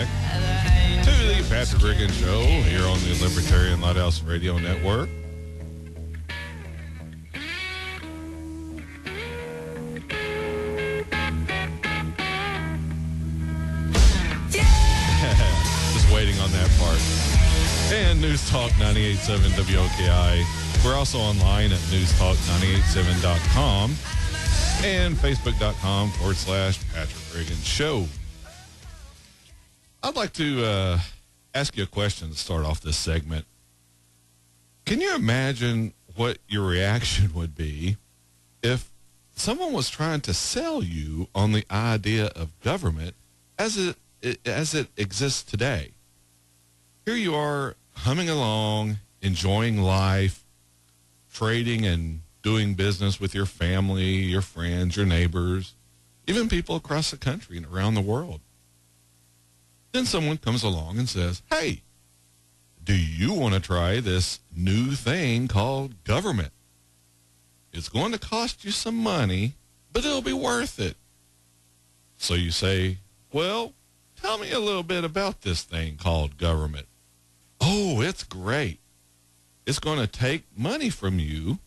back to the Patrick Riggins Show here on the Libertarian Lighthouse Radio Network. Just waiting on that part. And News Talk 98.7 WOKI. We're also online at newstalk987.com and facebook.com/Patrick Riggins Show. I'd like to ask you a question to start off this segment. Can you imagine what your reaction would be if someone was trying to sell you on the idea of government as it exists today? Here you are humming along, enjoying life, trading and doing business with your family, your friends, your neighbors, even people across the country and around the world. Then someone comes along and says, hey, do you want to try this new thing called government? It's going to cost you some money, but it'll be worth it. So you say, well, tell me a little bit about this thing called government. Oh, it's great. It's going to take money from you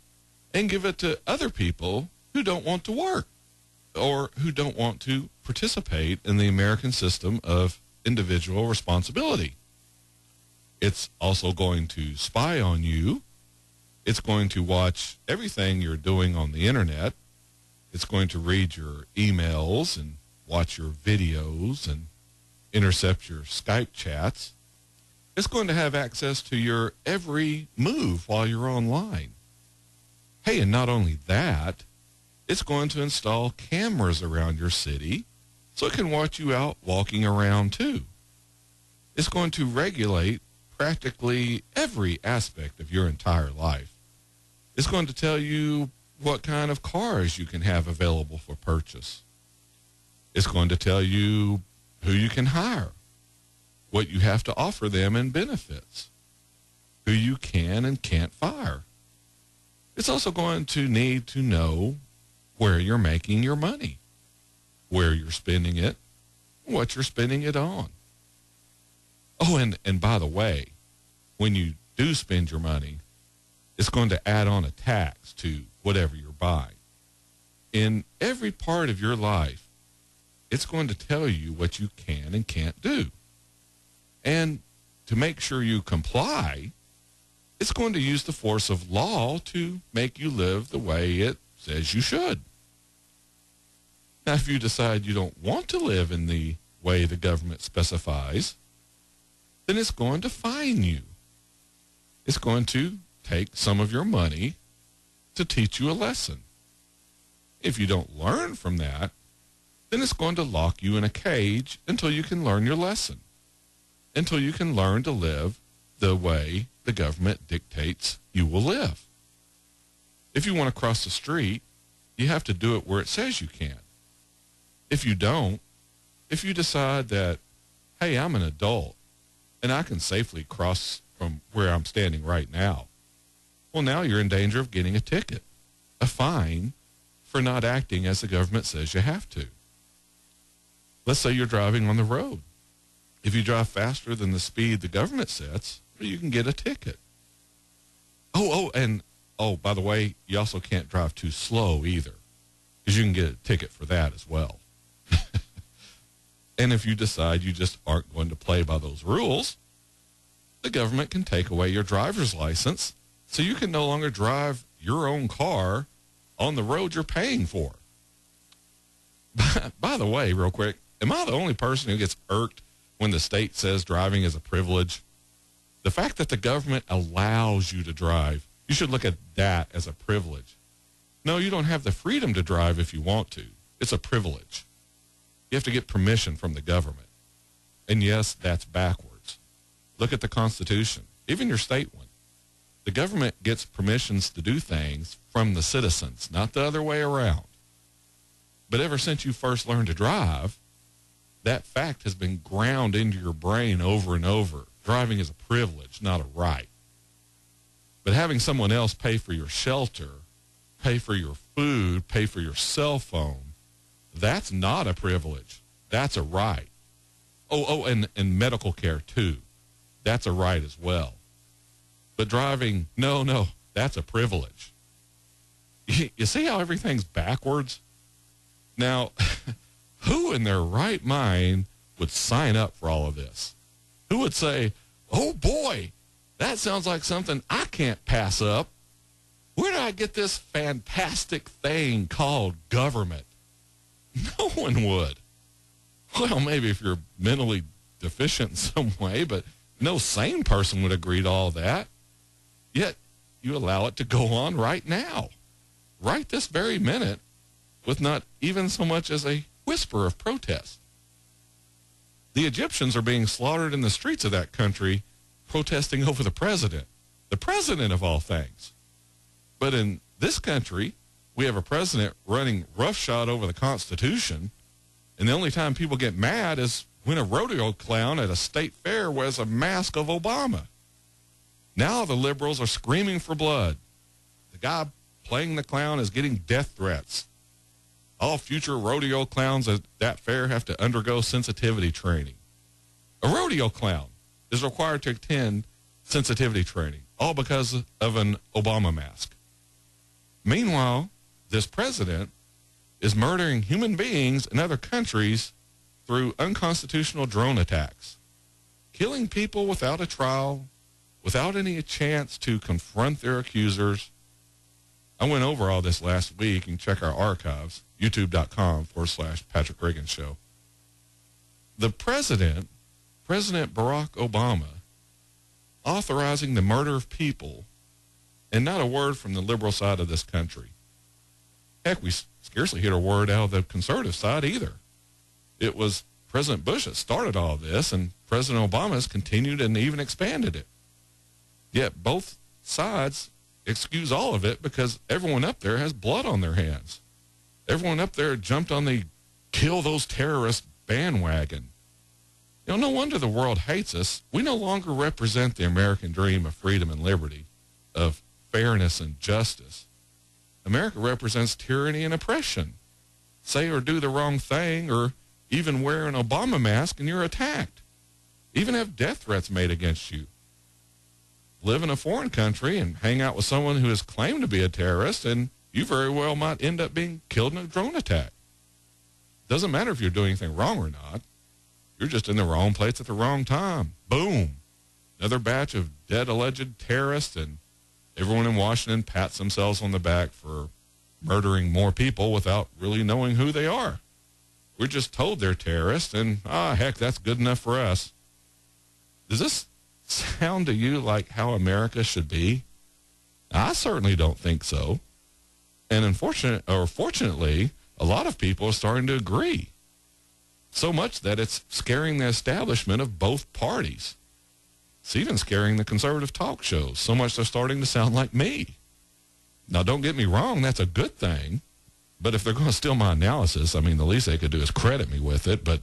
and give it to other people who don't want to work or who don't want to participate in the American system of individual responsibility. It's also going to spy on you. It's going to watch everything you're doing on the internet. It's going to read your emails and watch your videos and intercept your Skype chats. It's going to have access to your every move while you're online. Hey, and not only that, it's going to install cameras around your city so it can watch you out walking around too. It's going to regulate practically every aspect of your entire life. It's going to tell you what kind of cars you can have available for purchase. It's going to tell you who you can hire, what you have to offer them in benefits, who you can and can't fire. It's also going to need to know where you're making your money, where you're spending it, what you're spending it on. Oh, and by the way, when you do spend your money, it's going to add on a tax to whatever you're buying. In every part of your life, it's going to tell you what you can and can't do. And to make sure you comply, it's going to use the force of law to make you live the way it says you should. Now, if you decide you don't want to live in the way the government specifies, then it's going to fine you. It's going to take some of your money to teach you a lesson. If you don't learn from that, then it's going to lock you in a cage until you can learn your lesson, until you can learn to live the way the government dictates you will live. If you want to cross the street, you have to do it where it says you can. If you don't, if you decide that, hey, I'm an adult and I can safely cross from where I'm standing right now, well, now you're in danger of getting a ticket, a fine for not acting as the government says you have to. Let's say you're driving on the road. If you drive faster than the speed the government sets, you can get a ticket. Oh, by the way, you also can't drive too slow either, because you can get a ticket for that as well. And if you decide you just aren't going to play by those rules, the government can take away your driver's license so you can no longer drive your own car on the road you're paying for. By the way, real quick, am I the only person who gets irked when the state says driving is a privilege? The fact that the government allows you to drive, you should look at that as a privilege. No, you don't have the freedom to drive if you want to. It's a privilege. You have to get permission from the government. And yes, that's backwards. Look at the Constitution, even your state one. The government gets permissions to do things from the citizens, not the other way around. But ever since you first learned to drive, that fact has been ground into your brain over and over. Driving is a privilege, not a right. But having someone else pay for your shelter, pay for your food, pay for your cell phone, that's not a privilege. That's a right. And medical care too. That's a right as well. But driving, no, that's a privilege. You see how everything's backwards? Now, who in their right mind would sign up for all of this? Who would say, oh boy, that sounds like something I can't pass up. Where did I get this fantastic thing called government? No one would. Well, maybe if you're mentally deficient in some way, but no sane person would agree to all that. Yet you allow it to go on right now, right this very minute, with not even so much as a whisper of protest. The Egyptians are being slaughtered in the streets of that country protesting over the president of all things. But in this country, we have a president running roughshod over the Constitution, and the only time people get mad is when a rodeo clown at a state fair wears a mask of Obama. Now the liberals are screaming for blood. The guy playing the clown is getting death threats. All future rodeo clowns at that fair have to undergo sensitivity training. A rodeo clown is required to attend sensitivity training, all because of an Obama mask. Meanwhile, this president is murdering human beings in other countries through unconstitutional drone attacks, killing people without a trial, without any chance to confront their accusers. I went over all this last week. You can check our archives, youtube.com/Patrick Reagan Show. The President Barack Obama, authorizing the murder of people, and not a word from the liberal side of this country. Heck, we scarcely hear a word out of the conservative side either. It was President Bush that started all this, and President Obama has continued and even expanded it. Yet both sides excuse all of it because everyone up there has blood on their hands. Everyone up there jumped on the kill those terrorists bandwagon. No wonder the world hates us. We no longer represent the American dream of freedom and liberty, of fairness and justice. America represents tyranny and oppression. Say or do the wrong thing, or even wear an Obama mask and you're attacked. Even have death threats made against you. Live in a foreign country and hang out with someone who is claimed to be a terrorist, and you very well might end up being killed in a drone attack. Doesn't matter if you're doing anything wrong or not. You're just in the wrong place at the wrong time. Boom. Another batch of dead alleged terrorists, and everyone in Washington pats themselves on the back for murdering more people without really knowing who they are. We're just told they're terrorists, and heck, that's good enough for us. Does this sound to you like how America should be? I certainly don't think so. And fortunately, a lot of people are starting to agree. So much that it's scaring the establishment of both parties. It's even scaring the conservative talk shows. So much they're starting to sound like me. Now, don't get me wrong, that's a good thing. But if they're going to steal my analysis, the least they could do is credit me with it. But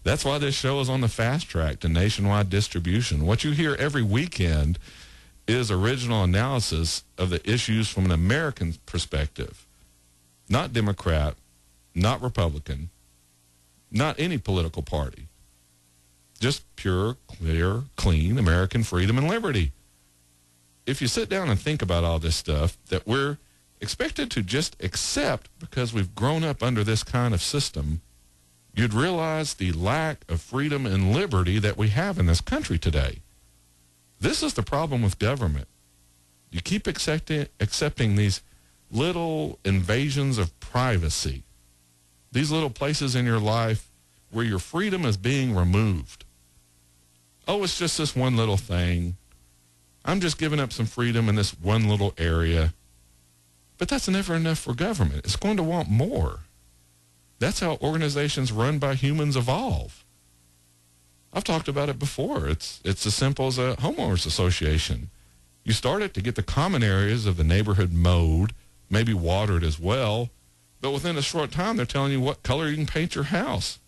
that's why this show is on the fast track to nationwide distribution. What you hear every weekend is original analysis of the issues from an American perspective. Not Democrat, not Republican, not any political party. Just pure, clear, clean American freedom and liberty. If you sit down and think about all this stuff that we're expected to just accept because we've grown up under this kind of system, you'd realize the lack of freedom and liberty that we have in this country today. This is the problem with government. You keep accepting these little invasions of privacy, these little places in your life where your freedom is being removed. Oh, it's just this one little thing. I'm just giving up some freedom in this one little area. But that's never enough for government. It's going to want more. That's how organizations run by humans evolve. I've talked about it before. It's as simple as a homeowners association. You start it to get the common areas of the neighborhood mowed, maybe watered as well, but within a short time they're telling you what color you can paint your house,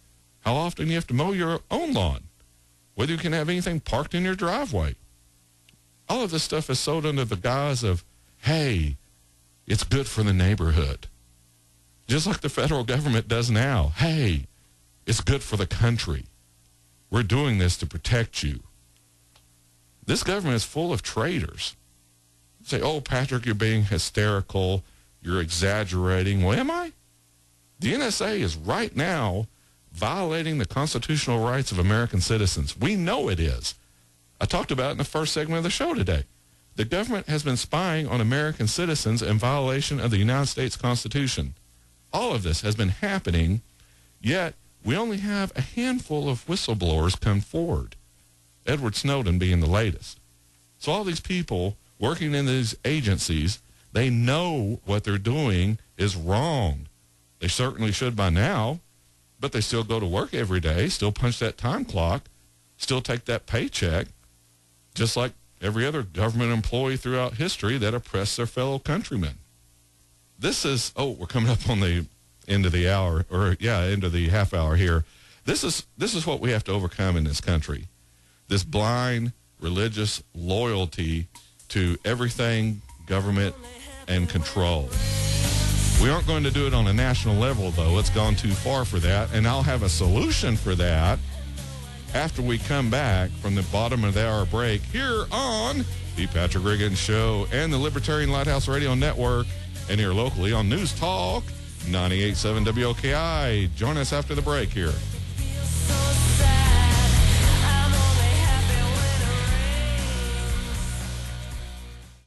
how often you have to mow your own lawn, whether you can have anything parked in your driveway. All of this stuff is sold under the guise of, hey, it's good for the neighborhood. Just like the federal government does now. Hey, it's good for the country. We're doing this to protect you. This government is full of traitors. You say, oh, Patrick, you're being hysterical. You're exaggerating. Well, am I? The NSA is right now violating the constitutional rights of American citizens. We know it is. I talked about it in the first segment of the show today. The government has been spying on American citizens in violation of the United States Constitution. All of this has been happening, yet we only have a handful of whistleblowers come forward, Edward Snowden being the latest. So all these people working in these agencies, they know what they're doing is wrong. They certainly should by now, but they still go to work every day, still punch that time clock, still take that paycheck, just like every other government employee throughout history that oppressed their fellow countrymen. This is, we're coming up on the end of the hour, end of the half hour here. This is what we have to overcome in this country. This blind religious loyalty to everything government and control. We aren't going to do it on a national level, though. It's gone too far for that, and I'll have a solution for that after we come back from the bottom of the hour break here on the Patrick Riggins Show and the Libertarian Lighthouse Radio Network, and here locally on News Talk 98.7 WOKI. Join us after the break here.